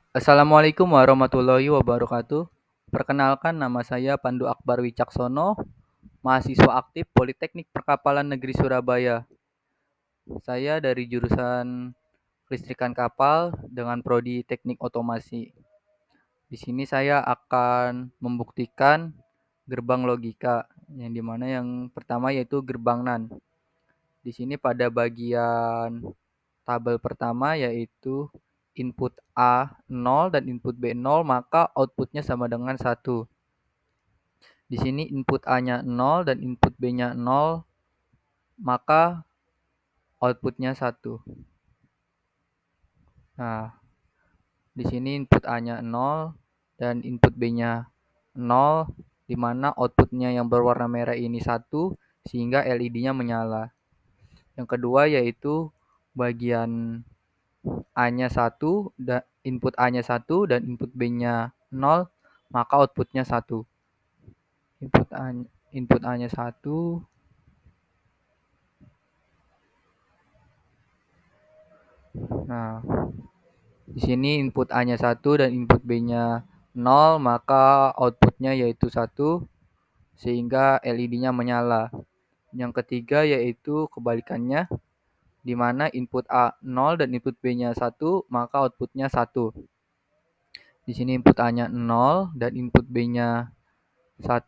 Assalamualaikum warahmatullahi wabarakatuh. Perkenalkan, nama saya Pandu Akbar Wicaksono, mahasiswa aktif Politeknik Perkapalan Negeri Surabaya. Saya dari jurusan Kelistrikan Kapal dengan prodi Teknik Otomasi. Di sini saya akan membuktikan gerbang logika, yang dimana yang pertama yaitu gerbang NAND. Di sini pada bagian tabel pertama yaitu input A 0 dan input B 0, maka outputnya sama dengan 1. Di sini input A-nya 0 dan input B-nya 0, maka outputnya 1. Nah, di sini input A-nya 0 dan input B-nya 0, di mana outputnya yang berwarna merah ini 1, sehingga LED-nya menyala. Yang kedua yaitu bagian A-nya 1, input A-nya 1 dan input B-nya 0, maka outputnya 1. Input A, input A-nya 1. Nah, di sini input A-nya 1 dan input B-nya 0, maka outputnya yaitu 1, sehingga LED-nya menyala. Yang ketiga yaitu kebalikannya, di mana input A 0 dan input B-nya 1, maka outputnya 1. Di sini input A-nya 0 dan input B-nya 1,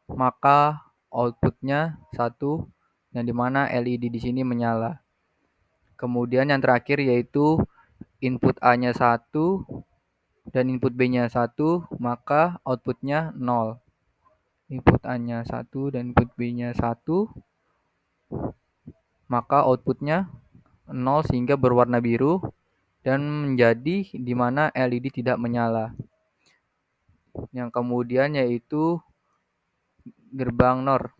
maka outputnya 1, yang dimana LED di sini menyala. Kemudian yang terakhir yaitu input A-nya 1 dan input B-nya 1, maka outputnya 0. Input A-nya 1 dan input B-nya 1, maka outputnya 0 sehingga berwarna biru dan menjadi di mana LED tidak menyala. Yang kemudian yaitu gerbang NOR.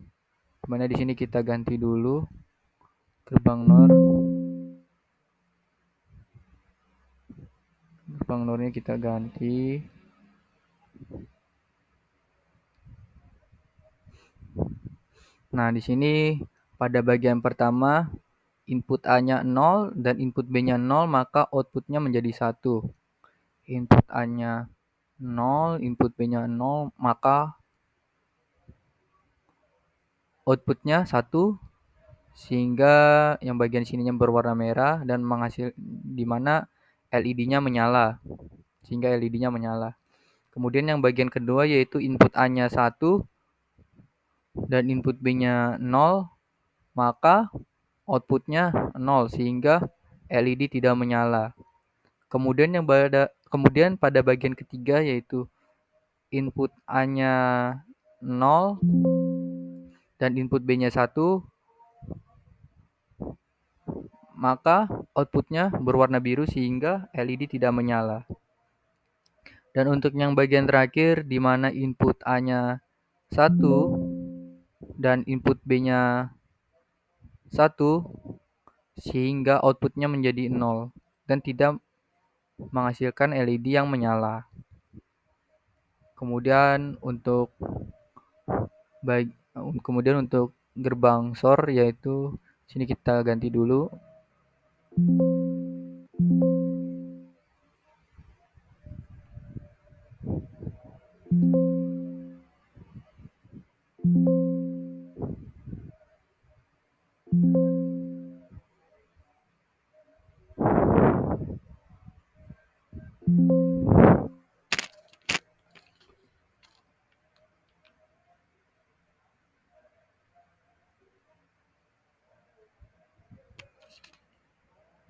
Dimana di sini kita ganti dulu gerbang NOR. Gerbang NOR-nya kita ganti. Nah, di sini pada bagian pertama input A-nya 0 dan input B-nya 0, maka outputnya menjadi 1. Input A-nya 0, input B-nya 0, maka outputnya 1, sehingga yang bagian sininya berwarna merah dan menghasil di mana LED-nya menyala, sehingga LED-nya menyala. Kemudian yang bagian kedua yaitu input A-nya 1 dan input B-nya 0, maka outputnya 0 sehingga LED tidak menyala. Kemudian pada bagian ketiga yaitu input A-nya 0 dan input B-nya 1, maka outputnya berwarna biru sehingga LED tidak menyala. Dan untuk yang bagian terakhir di mana input A-nya 1 dan input B-nya 1, sehingga outputnya menjadi 0 dan tidak menghasilkan LED yang menyala. Kemudian untuk gerbang SOR yaitu sini kita ganti dulu.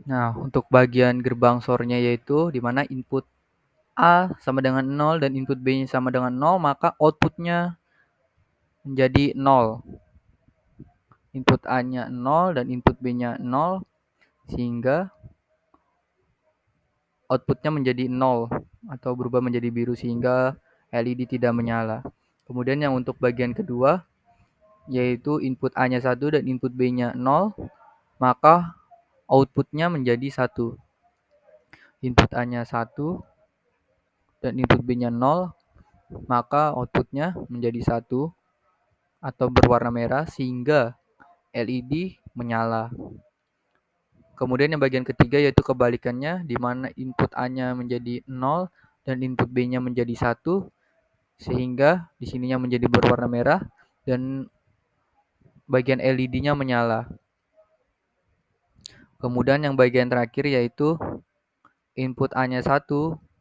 Nah, untuk bagian gerbang SOR-nya yaitu di mana input A sama dengan 0 dan input B sama dengan 0, maka outputnya menjadi 0. Input A-nya 0 dan input B-nya 0, sehingga outputnya menjadi 0 atau berubah menjadi biru sehingga LED tidak menyala. Kemudian yang untuk bagian kedua yaitu input A-nya 1 dan input B-nya 0, maka outputnya menjadi 1. Input A-nya 1 dan input B-nya 0, maka outputnya menjadi 1 atau berwarna merah sehingga LED menyala. Kemudian yang bagian ketiga yaitu kebalikannya, di mana input A-nya menjadi 0 dan input B-nya menjadi 1, sehingga di sininya menjadi berwarna merah dan bagian LED-nya menyala. Kemudian yang bagian terakhir yaitu input A-nya 1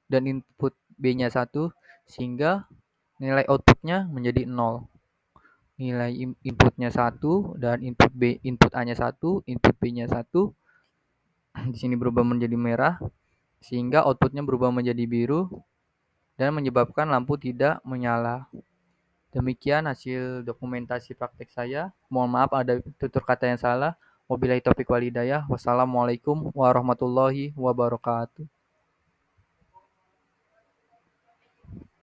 dan input B-nya 1, sehingga nilai outputnya menjadi 0. Nilai inputnya 1 dan input A-nya 1, input B-nya 1, di sini berubah menjadi merah, sehingga outputnya berubah menjadi biru dan menyebabkan lampu tidak menyala. Demikian hasil dokumentasi praktek saya. Mohon maaf ada tutur kata yang salah. Wabillahi taufiq walhidayah. Wassalamualaikum warahmatullahi wabarakatuh.